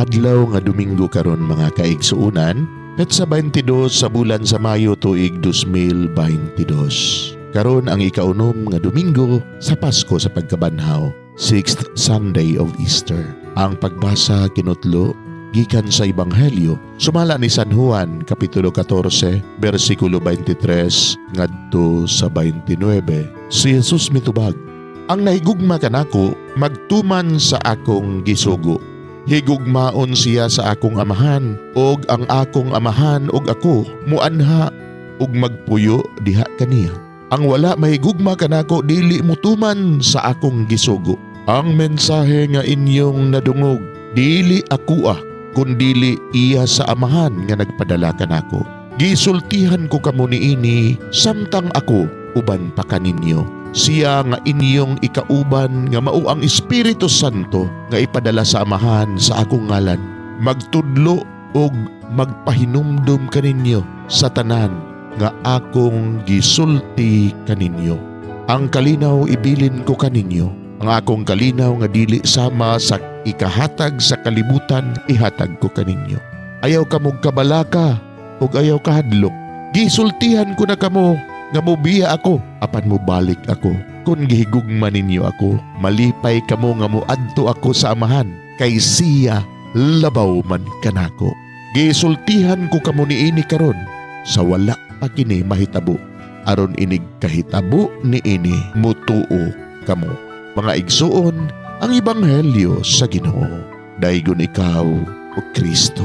adlaw nga Domingo karon mga kaigsuunan, petsa 22 sa bulan sa Mayo tuig 2022. Karon ang ikaunom nga Domingo sa Pasko sa pagkabanhaw, 6th Sunday of Easter. Ang pagbasa kinutlo gikan sa Ebanghelyo sumala ni San Juan kapitulo 14 bersikulo 23 ngadto sa 29. Si Jesus mitubag, "Ang nahigugma kanako magtuman sa akong gisugo. Higugmaon siya sa akong amahan, og ang akong amahan og ako muanha og magpuyo diha kaniya. Ang wala mahigugma kanako dili mutuman sa akong gisugo. Ang mensahe nga inyong nadungog dili ako kundili iya sa amahan nga nagpadala kanako. Gisultihan ko kamo niini samtang ako uban pa kaninyo. Siya nga inyong ikauban nga mao ang Espiritu Santo nga ipadala sa amahan sa akong ngalan. Magtudlo og magpahinumdum kaninyo sa tanan nga akong gisulti kaninyo. Ang kalinaw ibilin ko kaninyo. Ang akong kalinaw nga dili sama sa ikahatag sa kalibutan ihatag ko kaninyo. Ayaw kamog kabalaka ug ayaw kahadlok. Gisultihan ko na kamo nga mobiya ako apan mobalik ako. Kung gihigugma ninyo ako, malipay kamo nga moadto ako sa amahan kay siya labaw man kanako. Gisultihan ko kamo niini karon sa wala pa kini mahitabo. Aron inig kahitabo niini mutuo kamo." Mga igsuon, ang Ebanghelyo sa Ginoo. Daygon ikaw, o Kristo.